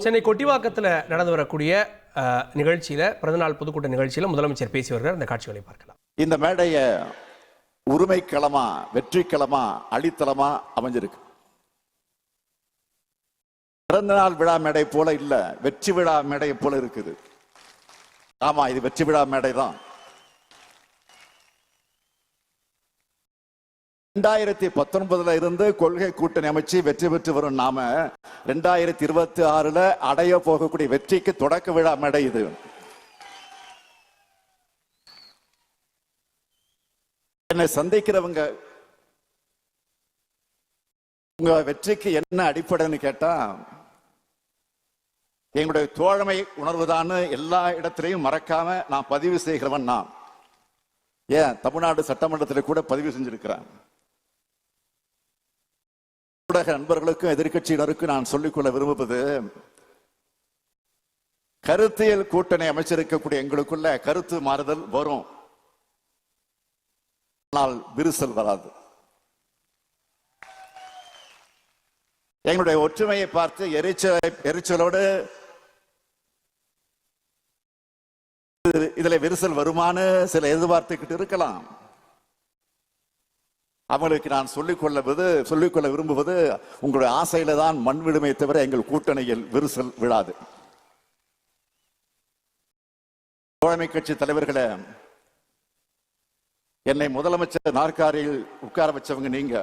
சென்னை கொட்டிவாக்கத்தில் நடந்து வரக்கூடிய நிகழ்ச்சியில பிறந்தநாள் பொதுக்கூட்ட நிகழ்ச்சியில முதலமைச்சர் பேசி வருகிறார். அந்த காட்சிகளை பார்க்கலாம். இந்த மேடைய உரிமை களமா, வெற்றி களமா, அடித்தளமா அமைஞ்சிருக்கு. பிறந்தநாள் விழா மேடை போல இல்ல, வெற்றி விழா மேடை போல இருக்குது. ஆமா, இது வெற்றி விழா மேடை தான். 2019 இருந்து கொள்கை கூட்டணி அமைச்சு வெற்றி பெற்று வரும் நாம 2026 அடைய போகக்கூடிய வெற்றிக்கு தொடக்க விழா மேடை இது. என்னை சந்திக்கிறவங்க உங்க வெற்றிக்கு என்ன அடிப்படைன்னு கேட்டா, எங்களுடைய தோழமை உணர்வுதான் எல்லா இடத்திலையும் மறக்காம நான் பதிவு செய்கிறவன். நான் ஏன் தமிழ்நாடு சட்டமன்றத்தில் கூட பதிவு செஞ்சிருக்கிறேன். ஊடக நண்பர்களுக்கும் எதிர்கட்சியினருக்கும் நான் சொல்லிக்கொள்ள விரும்புவது, கருத்தியல் கூட்டணி அமைச்சிருக்கக்கூடிய எங்களுக்குள்ள கருத்து மாறுதல் வரும், ஆனால் விரிசல் வராது. எங்களுடைய ஒற்றுமையை பார்த்து எரிச்சலோடு இதுல விரிசல் வருமானு சில எதிர்பார்த்துக்கிட்டு இருக்கலாம். அவங்களுக்கு நான் சொல்லிக்கொள்ள விரும்புவது, உங்களுடைய ஆசையில தான் மண் விடுமே தவிர எங்கள் கூட்டணியில் விரிசல் விழாது. தோழமை கட்சி தலைவர்களே, என்னை முதலமைச்சர் நாற்காலியில் உட்கார வச்சவங்க நீங்க.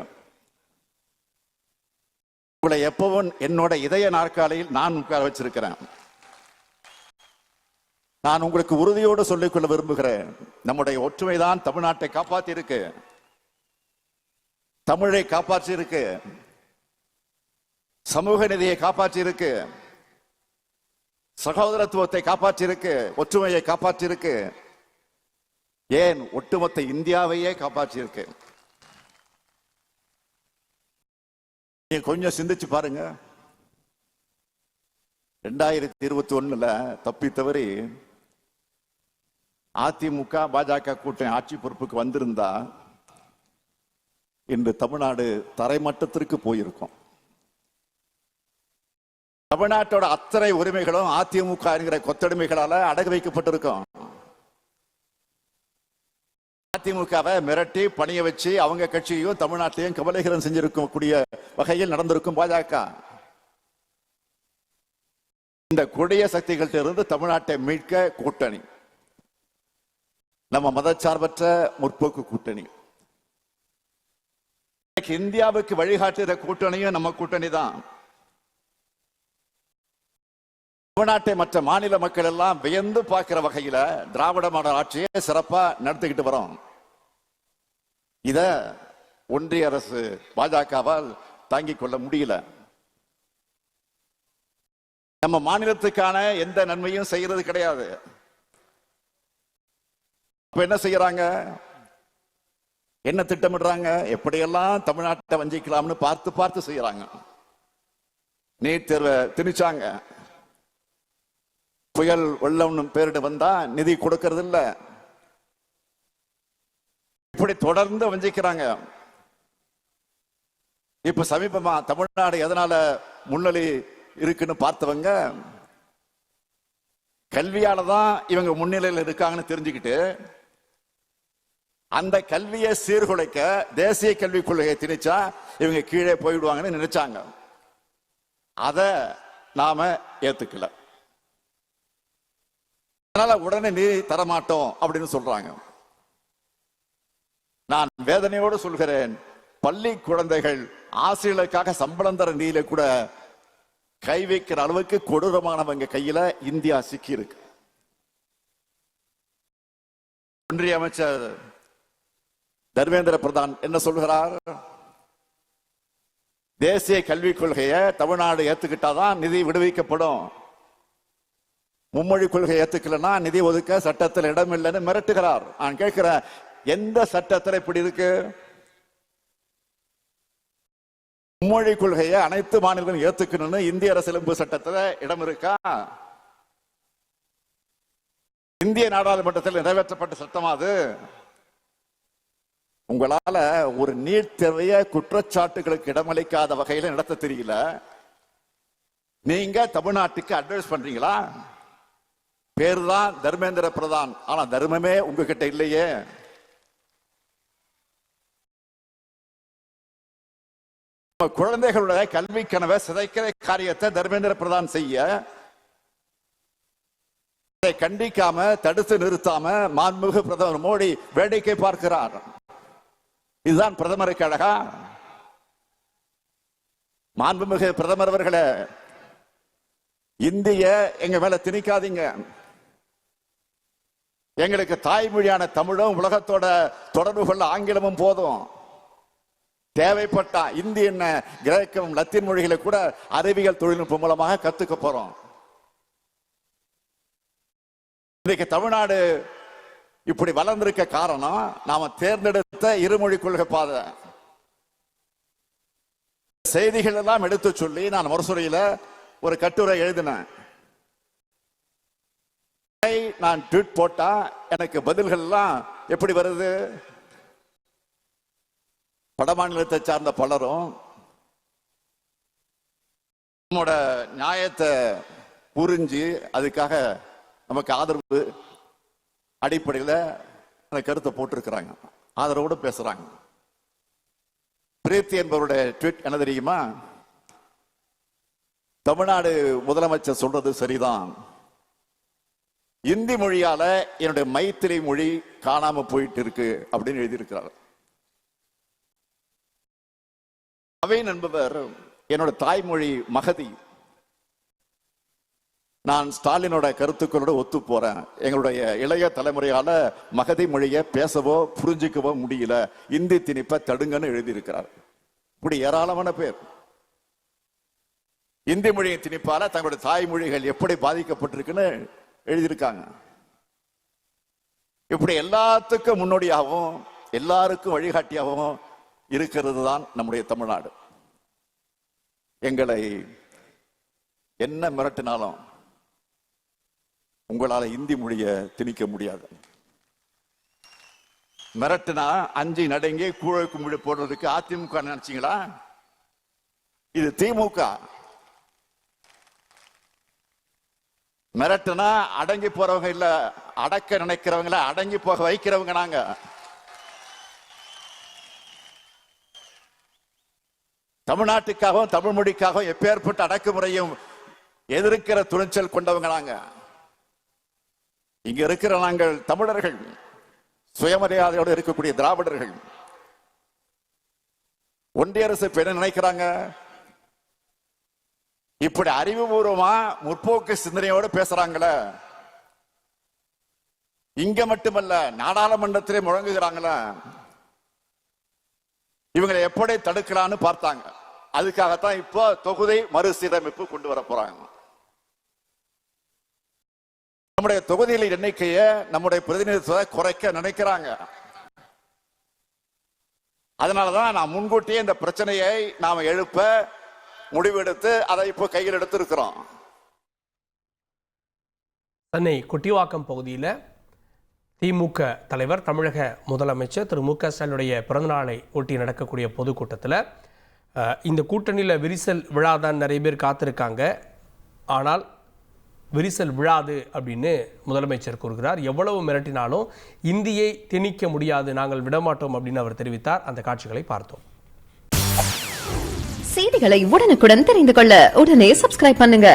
உங்களை எப்பவும் என்னோட இதய நாற்காலியில் நான் உட்கார வச்சிருக்கிறேன். நான் உங்களுக்கு உறுதியோடு சொல்லிக்கொள்ள விரும்புகிறேன், நம்முடைய ஒற்றுமைதான் தமிழ்நாட்டை காப்பாற்றி இருக்கு, தமிழை காப்பாற்றி இருக்கு, சமூக நிதியை காப்பாற்றி இருக்கு, சகோதரத்துவத்தை காப்பாற்றி இருக்கு, ஒற்றுமையை காப்பாற்றி இருக்கு, ஏன் ஒட்டுமொத்த இந்தியாவையே காப்பாற்றி இருக்கு. நீங்க கொஞ்சம் சிந்திச்சு பாருங்க. 2021 தப்பி தவறி அதிமுக பாஜக கூட்டணி ஆட்சி பொறுப்புக்கு வந்திருந்தா இன்று தமிழ்நாடு தரைமட்டத்திற்கு போயிருக்கும். தமிழ்நாட்டோட அத்தனை உரிமைகளும் அதிமுக என்கிற கொத்தடிமைகளால அடகு வைக்கப்பட்டிருக்கும். அதிமுகவை மிரட்டி பணிய வச்சு அவங்க கட்சியையும் தமிழ்நாட்டையும் கபலீகரம் செஞ்சிருக்கும் கூடிய வகையில் நடந்திருக்கும் பாஜக. இந்த கொடிய சக்திகள்கிட்ட இருந்து தமிழ்நாட்டை மீட்க கூட்டணி, நம்ம மதச்சார்பற்ற முற்போக்கு கூட்டணி, இந்தியாவுக்கு வழிகாட்டுகிற கூட்டணியும் நம்ம கூட்டணி தான். தமிழ்நாட்டை மற்ற மாநில மக்கள் எல்லாம் வியந்து பார்க்கிற வகையில திராவிட மாடல் ஆட்சியை சிறப்பா நடத்திக்கிட்டு வரோம். இத ஒன்றிய அரசு பாஜகவால் தாங்கிக் கொள்ள முடியல. நம்ம மாநிலத்துக்கான எந்த நன்மையும் செய்யறது கிடையாது. இப்ப என்ன செய்யறாங்க, என்ன திட்டமிடுறாங்க, எப்படியெல்லாம் தமிழ்நாட்டை வஞ்சிக்கலாம்னு பார்த்து பார்த்து செய்யறாங்க. நீட் தேர்வை திணிச்சாங்க. புயல் வெள்ளம்னு பேரிட்டு வந்தா நிதி கொடுக்கறது இல்ல. இப்படி தொடர்ந்து வஞ்சிக்கிறாங்க. இப்ப சமீபமா தமிழ்நாடு எதனால முன்னணி இருக்குன்னு பார்த்தவங்க, கல்வியால தான் இவங்க முன்னிலையில் இருக்காங்கன்னு தெரிஞ்சுக்கிட்டு அந்த கல்வியை சீர்குலைக்க தேசிய கல்விக் கொள்கையை திணிச்சா இவங்க கீழே போயிடுவாங்கன்னு நினைச்சாங்க. அத நாம ஏத்துக்கல. அதனால உடனே நீதி தரமாட்டோம் அப்படின்னு சொல்றாங்க. நான் வேதனையோடு சொல்கிறேன், பள்ளி குழந்தைகள் ஆசிரியர்களுக்காக சம்பளம் தர நீல கூட கை வைக்கிற அளவுக்கு கொடூரமானவங்க கையில இந்தியா சிக்கி இருக்கு. ஒன்றிய அமைச்சர் தர்மேந்திர பிரதான் என்ன சொல்கிறார், தேசிய கல்விக் கொள்கையை தமிழ்நாடு ஏத்துக்கிட்டாதான் நிதி விடுவிக்கப்படும், மும்மொழி கொள்கை ஏத்துக்கலன்னா நிதி ஒதுக்க சட்டத்தில் இடம் இல்லைன்னு மிரட்டுகிறார். நான் கேட்கிறேன், எந்த சட்டத்தில் இப்படி இருக்கு? மும்மொழி கொள்கையை அனைத்து மாநிலங்களும் ஏத்துக்கணும்னு இந்திய அரசியலமைப்பு சட்டத்தில் இடம் இருக்கா? இந்திய நாடாளுமன்றத்தில் நிறைவேற்றப்பட்ட சட்டமா அது? உங்களால ஒரு நீட் தேர்வைய குற்றச்சாட்டுகளுக்கு இடமளிக்காத வகையில் நடத்த தெரியல. நீங்க தமிழ்நாட்டுக்கு அட்வைஸ் பண்றீங்களா? பேரு தான் தர்மேந்திர பிரதான், ஆனா தர்மமே உங்ககிட்ட இல்லையே. குழந்தைகளுடைய கல்வி கனவை சிதைக்கிற காரியத்தை தர்மேந்திர பிரதான் செய்ய அதை கண்டிக்காம தடுத்து நிறுத்தாம மாண்புமிகு பிரதமர் மோடி வேடிக்கை பார்க்கிறார். இதுதான் பிரதமருக்கு அழகா? மாண்புமிகு பிரதமர் அவர்களே, இந்திய எங்க மேல திணிக்காதீங்க. எங்களுக்கு தாய்மொழியான தமிழும் உலகத்தோட தொடர்பு கொள்ள ஆங்கிலமும் போதும். தேவைப்பட்டா இந்தி என்ன கிரேக்கம் லத்தீன் மொழிகளை கூட அறிவியல் தொழில்நுட்பம் மூலமாக கத்துக்க போறோம். இன்னைக்கு தமிழ்நாடு இப்படி வளர்ந்திருக்க காரணம் நாம தேர்ந்தெடுத்த இருமொழி கொள்கை பாதை. செய்திகள் எல்லாம் எடுத்து சொல்லி நான் முரசொலியில ஒரு கட்டுரை எழுதினேன். நான் ட்வீட் போட்டா எனக்கு பதில்கள் எல்லாம் எப்படி வருது? வடமாநிலத்தை சார்ந்த பலரும் நம்மோட நியாயத்தை புரிஞ்சு அதுக்காக நமக்கு ஆதரவு அடிப்படையில் அந்த கருத்தை போட்டிருக்கிறாங்க, ஆதரவோடு பேசுறாங்க. பிரீத்தி என்பவருடைய ட்வீட் என்ன தெரியுமா? தமிழ்நாடு முதலமைச்சர் சொல்றது சரிதான், இந்தி மொழியால என்னுடைய மைத்திரி மொழி காணாம போயிட்டு இருக்கு அப்படின்னு எழுதியிருக்கிறார். அவைன் என்பவர் என்னோட தாய்மொழி மகதி. நான் ஸ்டாலினோட கருத்துக்களோட ஒத்து போறேன். எங்களுடைய இளைய தலைமுறையால மகதி மொழியை பேசவோ புரிஞ்சுக்கவோ முடியல, இந்தி திணிப்பை தடுங்கன்னு எழுதியிருக்கிறார். இப்படி ஏராளமான பேர் இந்தி மொழியை திணிப்பால தங்களுடைய தாய்மொழிகள் எப்படி பாதிக்கப்பட்டிருக்குன்னு எழுதியிருக்காங்க. இப்படி எல்லாத்துக்கும் முன்னோடியாகவும் எல்லாருக்கும் வழிகாட்டியாகவும் இருக்கிறது தான் நம்முடைய தமிழ்நாடு. எங்களை என்ன மிரட்டினாலும் உங்களால இந்தி மொழியை திணிக்க முடியாது. மிரட்டினா அஞ்சு நடுங்கி கூழக்கு மொழி போடுறதுக்கு அதிமுக நினைச்சீங்களா? இது திமுக. மிரட்டுனா அடங்கி போறவங்க இல்ல, அடக்க நினைக்கிறவங்கள அடங்கி போக வைக்கிறவங்க நாங்க. தமிழ்நாட்டுக்காகவும் தமிழ் மொழிக்காகவும் எப்பேற்பட்ட அடக்குமுறையும் எதிர்க்கிற துணிச்சல் கொண்டவங்க நாங்க. இங்க இருக்கிற நாங்கள் தமிழர்கள், சுயமரியாதையோடு இருக்கக்கூடிய திராவிடர்கள். ஒன்றிய அரசு என்ன நினைக்கிறாங்க? இப்படி அறிவுபூர்வமா முற்போக்கு சிந்தனையோடு பேசுறாங்களே, இங்க மட்டுமல்ல நாடாளுமன்றத்திலே முழங்குகிறாங்களே, இவங்களை எப்படி தடுக்கலான்னு பார்த்தாங்க. அதுக்காகத்தான் இப்போ தொகுதி மறுசீரமைப்பு கொண்டு வர போறாங்க. நம்முடைய தொகுதிகளின் எண்ணிக்கையை நம்முடைய பிரதிநிதித்துவத்தை குறைக்க நினைக்கிறாங்க. அதனாலதான் நான் முன்கூட்டியே இந்த பிரச்சனையை நாம எழுப்ப முடிவெடுத்து அதை இப்போ கையில் எடுத்திருக்கிறோம். சென்னை கொட்டிவாக்கம் பகுதியில் திமுக தலைவர் தமிழக முதலமைச்சர் திரு மு க ஸ்டாலினுடைய பிறந்தநாளை ஒட்டி நடக்கக்கூடிய பொதுக்கூட்டத்தில் இந்த கூட்டணியில் விரிசல் விழாதான் நிறைய பேர் காத்திருக்காங்க, ஆனால் விரிசல் விழாது அப்படின்னு முதலமைச்சர் கூறுகிறார். எவ்வளவு மிரட்டினாலும் இந்தியை திணிக்க முடியாது, நாங்கள் விடமாட்டோம் அப்படின்னு அவர் தெரிவித்தார். அந்த காட்சிகளை பார்த்தோம். செய்திகளை உடனுக்குடன் தெரிந்து கொள்ள உடனே சப்ஸ்கிரைப் பண்ணுங்க.